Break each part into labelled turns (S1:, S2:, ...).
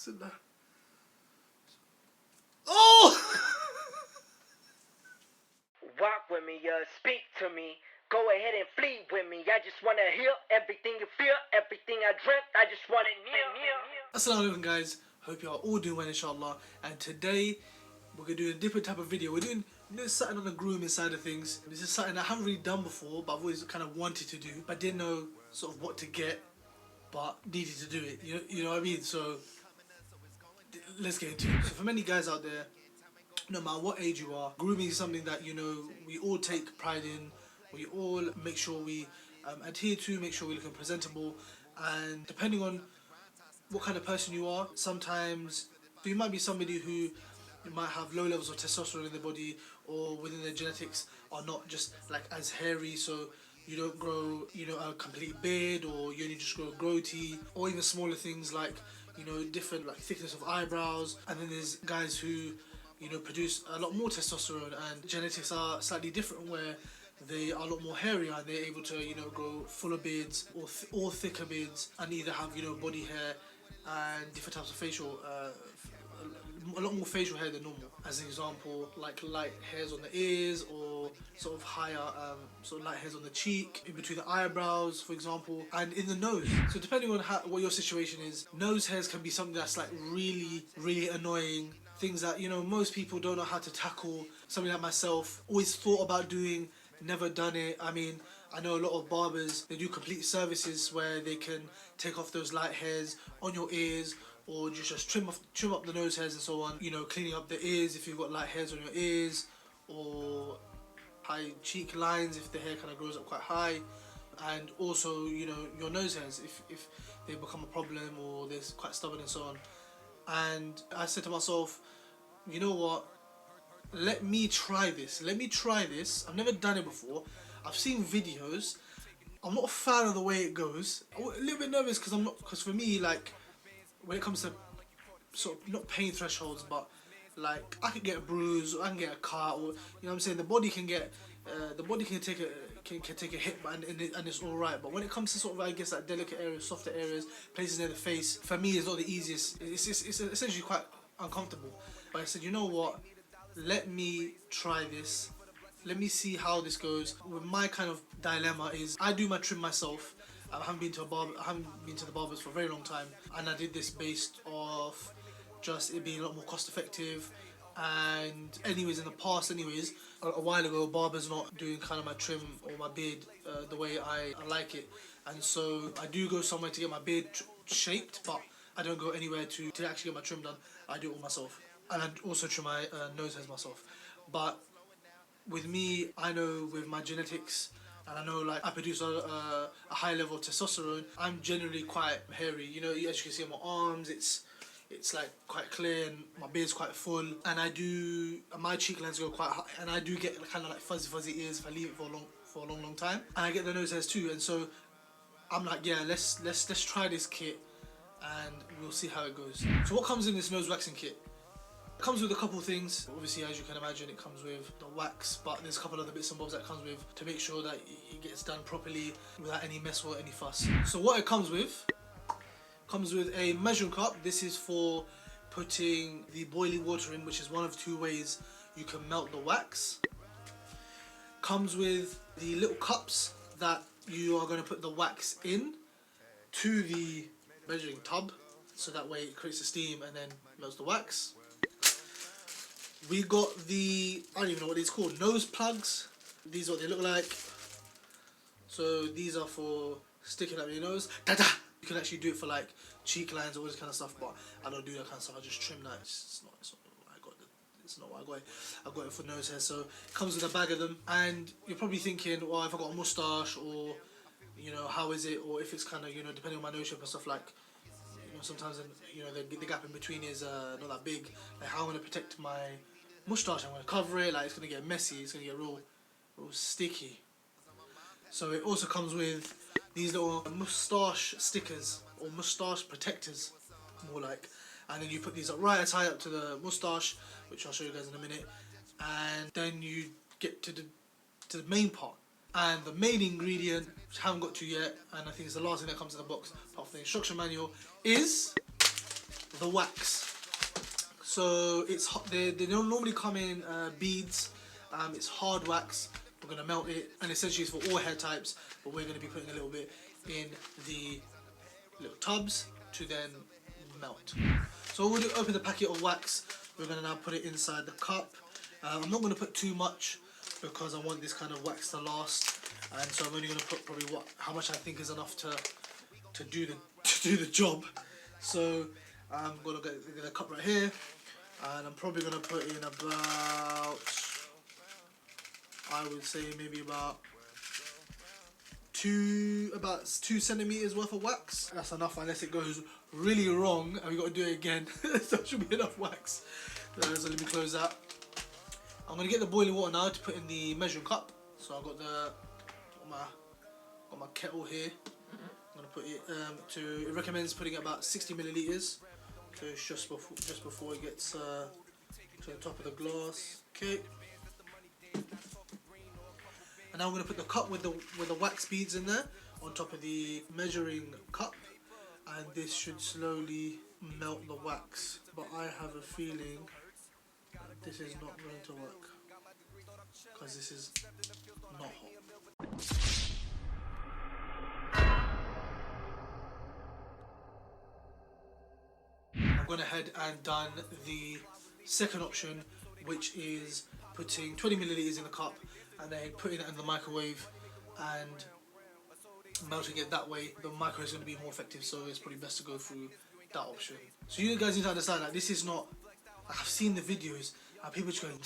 S1: Sit down. Oh!
S2: Walk with me, speak to me. Go ahead and flee with me. I just wanna hear everything you feel, everything I dreamt. I just wanna near.
S1: Assalamu alaikum guys. Hope you are all doing well, inshallah. And today we're gonna do a different type of video. We're doing something on the grooming side of things. This is something I haven't really done before, but I've always kind of wanted to do, but didn't know sort of what to get, but needed to do it. You know what I mean? So let's get into it. So for many guys out there, no matter what age you are, grooming is something that, you know, we all take pride in. We all make sure we adhere to, make sure we're looking presentable. And depending on what kind of person you are, sometimes you might be somebody who you might have low levels of testosterone in their body, or within their genetics are not just like as hairy, so you don't grow, you know, a complete beard, or you only just grow a goatee, or even smaller things like, you know, different like thickness of eyebrows. And then there's guys who, you know, produce a lot more testosterone, and genetics are slightly different, where they are a lot more hairier and they're able to, you know, grow fuller beards or thicker beards, and either have, you know, body hair and different types of facial, a lot more facial hair than normal. As an example, like light hairs on the ears, or sort of higher, sort of light hairs on the cheek, in between the eyebrows, for example, and in the nose. So depending on what your situation is, nose hairs can be something that's like really, really annoying. Things that, you know, most people don't know how to tackle. Something like myself, always thought about doing, never done it. I mean, I know a lot of barbers, they do complete services where they can take off those light hairs on your ears, or just trim up the nose hairs and so on. You know, cleaning up the ears if you've got light hairs on your ears, or high cheek lines if the hair kind of grows up quite high, and also, you know, your nose hairs if they become a problem or they're quite stubborn and so on. And I said to myself, you know what? Let me try this. I've never done it before. I've seen videos. I'm not a fan of the way it goes. I'm a little bit nervous because for me, like, when it comes to sort of not pain thresholds, but like I could get a bruise, or I can get a cut, or, you know what I'm saying, the body can get, the body can take a hit, and it's all right. But when it comes to sort of, I guess, like delicate areas, softer areas, places near the face, for me, it's not the easiest. It's essentially quite uncomfortable. But I said, you know what? Let me try this. Let me see how this goes. With my kind of dilemma is, I do my trim myself. I haven't been to the barbers for a very long time, and I did this based off just it being a lot more cost effective. And anyways, in the past, a while ago, barbers not doing kind of my trim or my beard the way I like it, and so I do go somewhere to get my beard shaped, but I don't go anywhere to actually get my trim done. I do it all myself, and I also trim my nose hairs myself. But with me, I know with my genetics, and I know like I produce a high level of testosterone, I'm generally quite hairy. You know, as you can see on my arms, it's like quite clear, and my beard's quite full, and my cheek lines go quite high, and I do get kind of like fuzzy ears if I leave it for a long time, and I get the nose hairs too. And so I'm like, yeah, let's try this kit, and we'll see how it goes. So what comes in this nose waxing kit? It comes with a couple of things. Obviously, as you can imagine, it comes with the wax, but there's a couple other bits and bobs that it comes with to make sure that it gets done properly without any mess or any fuss. So what it comes with a measuring cup. This is for putting the boiling water in, which is one of two ways you can melt the wax. Comes with the little cups that you are going to put the wax in to the measuring tub, so that way it creates the steam and then melts the wax. We got I don't even know what these are called, nose plugs. These are what they look like. So these are for sticking up your nose. Da-da! You can actually do it for like cheek lines, all this kind of stuff, but I don't do that kind of stuff. I just trim that. It's not what I got. It's not what I got. I got it for nose hair. So it comes with a bag of them, and you're probably thinking, well, if I got a moustache, or, you know, how is it, or if it's kind of, you know, depending on my nose shape and stuff, like, you know, sometimes, you know, the gap in between is not that big. Like, how I'm gonna protect my moustache? I'm gonna cover it. Like, it's gonna get messy. It's gonna get real sticky. So it also comes with these little moustache stickers, or moustache protectors, more like. And then you put these up right as high up to the moustache, which I'll show you guys in a minute. And then you get to the main part. And the main ingredient, which I haven't got to yet, and I think it's the last thing that comes in the box, apart from the instruction manual, is the wax. So it's they don't normally come in beads. It's hard wax. We're gonna melt it, and essentially it's for all hair types. But we're gonna be putting a little bit in the little tubs to then melt. So we'll open the packet of wax. We're gonna now put it inside the cup. I'm not gonna put too much because I want this kind of wax to last, and so I'm only gonna put probably how much I think is enough to do the job. So I'm gonna get the cup right here, and I'm probably gonna put in about, I would say maybe about 2 centimeters worth of wax. That's enough unless it goes really wrong and we got to do it again. So that should be enough wax. So let me close that. I'm gonna get the boiling water now to put in the measuring cup. So I've got my kettle here. I'm gonna put it it recommends putting about 60 milliliters. So it's just before it gets to the top of the glass. Okay. And now I'm going to put the cup with the wax beads in there on top of the measuring cup, and this should slowly melt the wax. But I have a feeling that this is not going to work because this is not hot. I've gone ahead and done the second option, which is putting 20 milliliters in the cup and then putting it in the microwave and melting it that way. The microwave is going to be more effective, so it's probably best to go through that option. So you guys need to understand that this is not, I've seen the videos and people just going,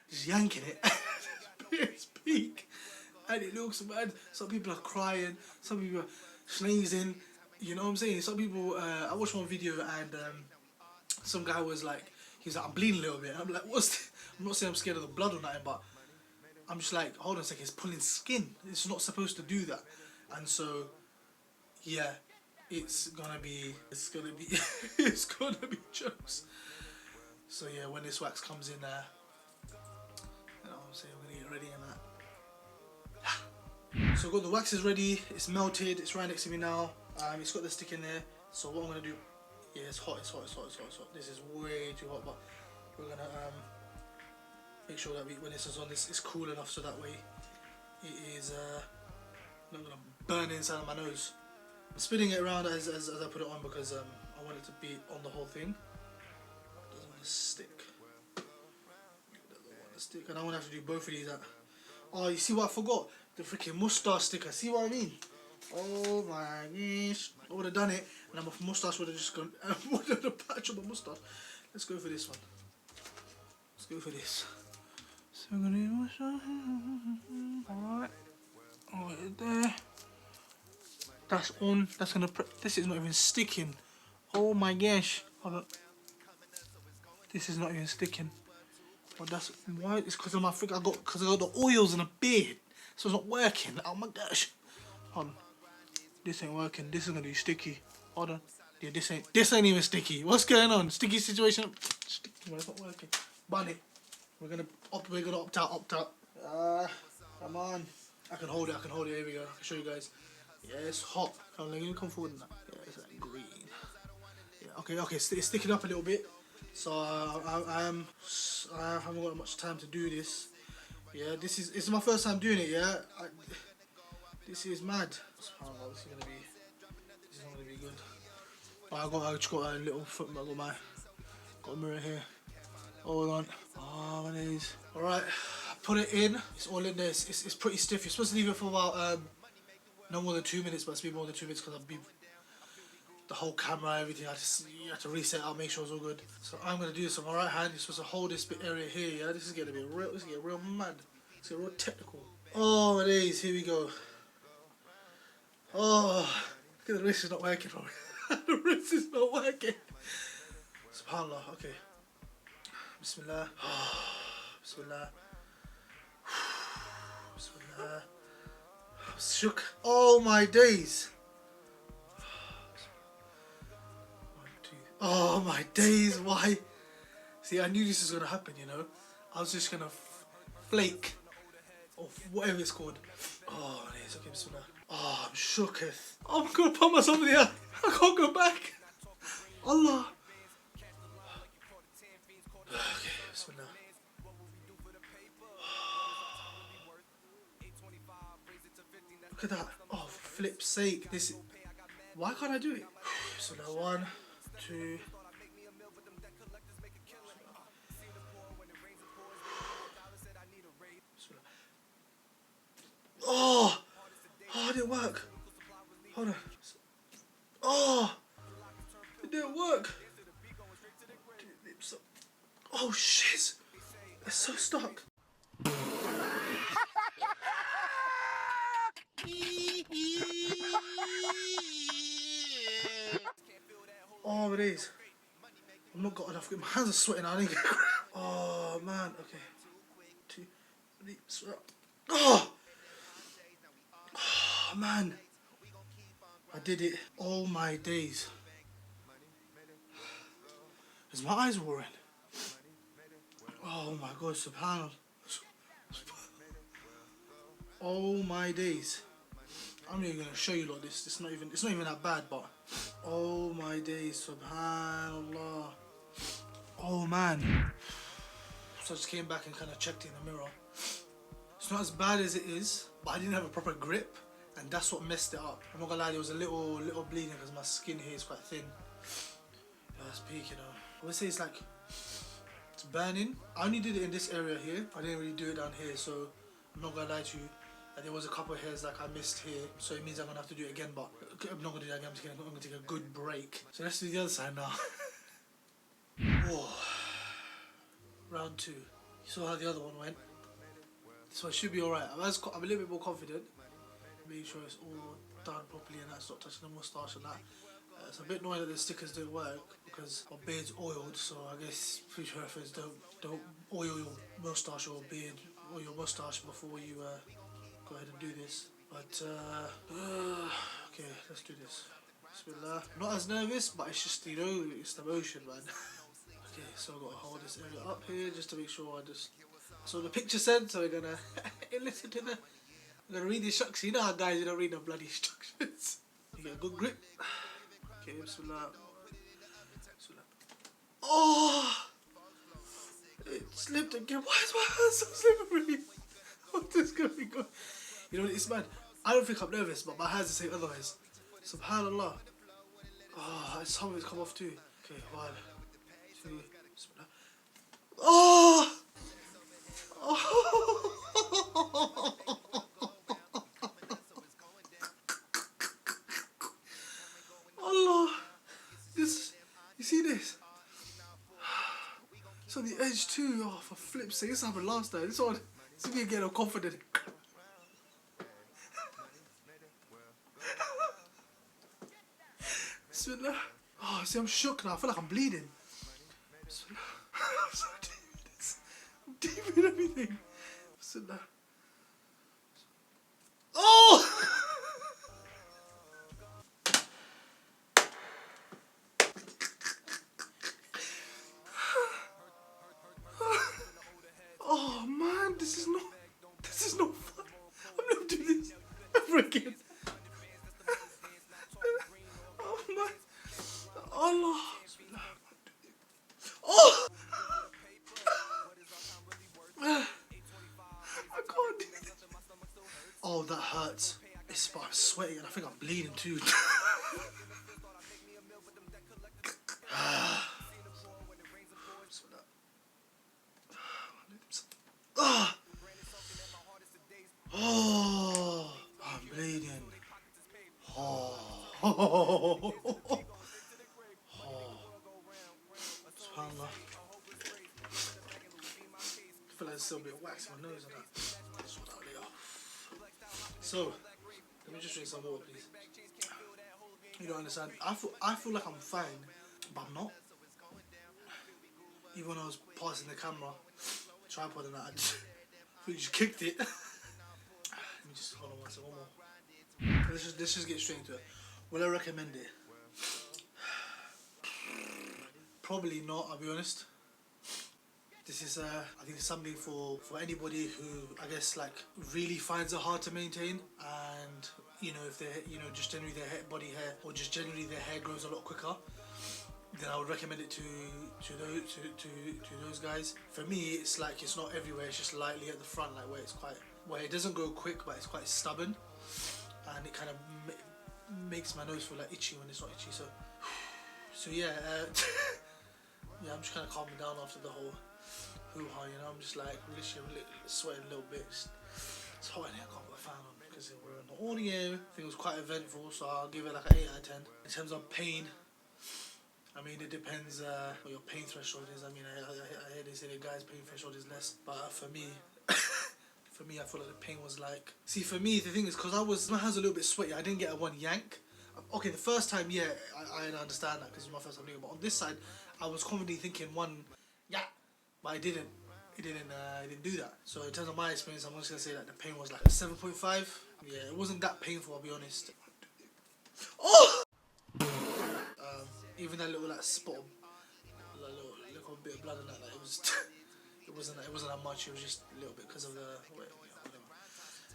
S1: just yanking it at its peak, and it looks bad. Some people are crying, some people are sneezing, you know what I'm saying? Some people, I watched one video and some guy was like, I'm bleeding a little bit. I'm like, what's this? I'm not saying I'm scared of the blood or nothing, but I'm just like, hold on a second, it's pulling skin. It's not supposed to do that. And so, yeah, it's gonna be it's gonna be jokes. So yeah, when this wax comes in there, you know what I'm saying, we're gonna get ready and that. So I've got the wax is ready, it's melted, it's right next to me now. It's got the stick in there. So what I'm gonna do, yeah, it's hot. This is way too hot, but we're gonna make sure that when this is on, this is cool enough so that way it is not gonna burn inside of my nose. I'm spinning it around as I put it on because I want it to be on the whole thing. It doesn't want to stick. And I want to have to do both of these. Oh, you see what I forgot? The freaking moustache sticker. See what I mean? Oh my gosh. I would have done it and my moustache would have just gone. I would have a patch on my moustache. Let's go for this one. Let's go for this. So I'm gonna do moustache. Alright. Right there. That's on. That's gonna. This is not even sticking. Oh my gosh. Hold on. This is not even sticking. But that's why. It's because of my freak. Because I got the oils in a beard, so it's not working. Oh my gosh. Hold on. This ain't working. This is gonna be sticky. Hold on. Yeah, this ain't even sticky. What's going on? Sticky situation. Sticky. Well, it's not working. Bun it. We're gonna opt out. Come on. I can hold it. Here we go. I can show you guys. Yeah, it's hot. Come on, come forward now. Yeah, it's like green. Yeah, okay. It's sticking up a little bit. So I haven't got much time to do this. Yeah, it's my first time doing it. Yeah, this is mad. This is not gonna be good. But I just got a little foot. I got a mirror here. Hold on. Oh my days. All right, put it in. It's all in there. It's pretty stiff. You're supposed to leave it for about no more than 2 minutes, but it's been more than 2 minutes because I've been the whole camera, everything. You have to reset out, make sure it's all good. So I'm gonna do this on my right hand. You're supposed to hold this bit area here. Yeah, this is gonna be real. This is getting real mad. It's getting real technical. Oh my days. Here we go. Oh, look at the wrist is not working. The wrist is not working. SubhanAllah. Okay. Bismillah. Bismillah. Bismillah. I'm shook. Oh my days. Oh my days. Why? See, I knew this was gonna happen. You know, I was just gonna flake, or whatever it's called. Oh my days. Okay, Bismillah. Oh, I'm shooketh. Oh, I'm gonna put myself in the air. I can't go back. Allah. Bismillah. Look at that. Oh, flip's sake. This. Why can't I do it? Bismillah. 1, 2. Oh! Oh, it didn't work. Hold on. Oh! It didn't work. Oh, shit. It's so stuck. Oh, it is. I've not got enough. My hands are sweating. I need to get. Oh, man. Okay. 2, 3. Oh! Oh, man. I did it. Oh, my days. Is my eyes watering? Oh, my God. Subhanallah. Oh, my days. I'm not even going to show you like this. It's not even that bad, but oh my days, subhanallah. Oh man. So I just came back and kind of checked in the mirror. It's not as bad as it is, but I didn't have a proper grip, and that's what messed it up. I'm not gonna lie, there was a little bleeding because my skin here is quite thin. Yeah, it's peak, you know. I would say it's like, it's burning. I only did it in this area here. I didn't really do it down here, so I'm not gonna lie to you. There was a couple of hairs like I missed here, so it means I'm gonna have to do it again, but I'm not gonna do that again. I'm gonna take a good break. So let's do the other side now. Oh. Round 2. You saw how the other one went, so it should be alright. I'm a little bit more confident, making sure it's all done properly and that's not touching the moustache and that. It's a bit annoying that the stickers didn't work because my beard's oiled, so I guess future reference, don't oil your moustache or beard or your moustache before you go ahead and do this. But okay, let's do this. Bismillah. Not as nervous, but it's just, you know, it's the motion, man. Okay, so I've got to hold this area up here just to make sure I just. So the picture said, so we're gonna listen to the. I'm gonna read the instructions. You know how guys, you don't read the bloody instructions. You get a good grip. Okay, bismillah. Bismillah. Oh! It slipped again. Why is my hand so slippery? What is going on? You know what, it's mad. I don't think I'm nervous, but my hands are saying otherwise. Subhanallah. Oh, some of it's come off too. Okay, 1, 2, bismillah. Oh! Oh! Allah! This, you see this? It's on the edge too. Oh, for flip's sake, this happened last time. This is me getting confident. Bismillah. Oh, see, I'm shook now. I feel like I'm bleeding. Bismillah. I'm so deep in everything. Bismillah. Oh! Oh man, this is not fun. I'm never doing this ever again. Oh man. Allah. Oh! I can't do this. Oh, that hurts. I'm sweating and I think I'm bleeding too. Oh, I'm bleeding. Oh. Oh. SubhanAllah. I feel like there's still a bit of wax in my nose and that. Sort that later. So, let me just drink some water, please. You don't understand. I feel like I'm fine, but I'm not. Even when I was passing the camera, tripod and that, I just kicked it. Let me just hold on one second, one more. Let's just get straight into it. Will I recommend it? Probably not, I'll be honest. This is I think it's something for anybody who, I guess, like really finds it hard to maintain, and you know, if they, you know, just generally their body hair, or just generally their hair grows a lot quicker then I would recommend it to those guys. For me, it's like it's not everywhere. It's just lightly at the front, like where it doesn't go quick, but it's quite stubborn, and it kind of makes my nose feel like itchy when it's not itchy. So yeah, yeah, I'm just kind of calming down after the whole hoo-ha. You know, I'm just like literally sweating a little bit. It's hot in here. I can't put a fan on because we're in the audio. I think it was quite eventful, so I'll give it like an 8 out of 10. In terms of pain, I mean, it depends what your pain threshold is. I mean, I hear they say the guy's pain threshold is less, but for me, I feel like the pain was like... See, for me, the thing is, because my hands were a little bit sweaty, I didn't get a one yank. Okay, the first time, yeah, I understand that because it was my first time doing it, but on this side, I was confidently thinking one, yeah, but I didn't. It didn't do that. So in terms of my experience, I'm just gonna say that the pain was like a 7.5. Yeah, it wasn't that painful, I'll be honest. Oh! Even that little like spot, little bit of blood in that, like, it was, it wasn't that much. It was just a little bit because of the whatever.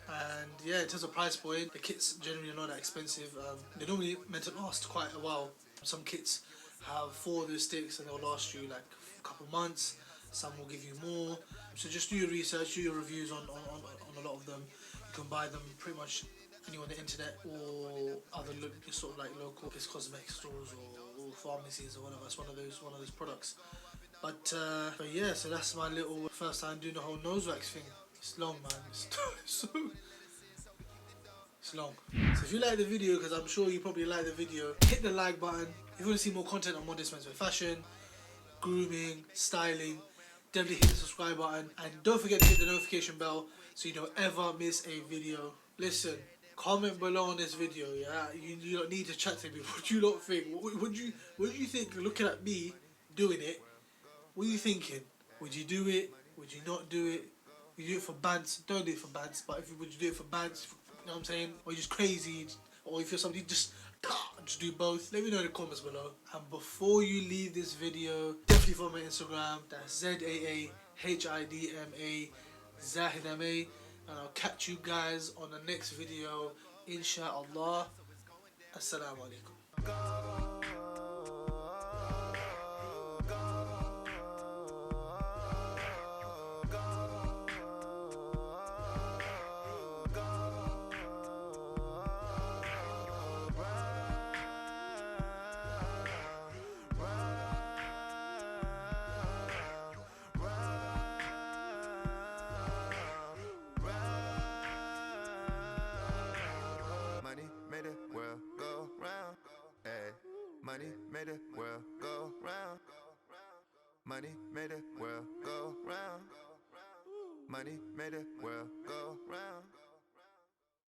S1: And yeah, in terms of price point, the kits generally are not that expensive. They're normally meant to last quite a while. Some kits have 4 of those sticks and they'll last you like a couple months. Some will give you more. So just do your research, do your reviews on a lot of them. You can buy them pretty much anywhere on the internet or other sort of like local cosmetic stores or pharmacies or whatever. It's one of those products. But yeah, so that's my little first time doing the whole nose wax thing. It's long, man. It's long. So if you like the video, because I'm sure you probably like the video, hit the like button. If you want to see more content on Modest Menswear Fashion, grooming, styling, definitely hit the subscribe button. And don't forget to hit the notification bell so you don't ever miss a video. Listen, comment below on this video, yeah? You don't need to chat to me. What do you lot think? What do you think looking at me doing it? What are you thinking? Would you do it? Would you not do it? You do it for bands, don't do it for bands. But would you do it for bands? You know what I'm saying? Or you're just crazy, or if you're somebody, just do both. Let me know in the comments below. And before you leave this video, definitely follow my Instagram. That's ZaahidMA, ZaahidMA. And I'll catch you guys on the next video, inshallah. Assalamu alaikum.
S3: Money made the world go round. Money made the world go round. Money made the world go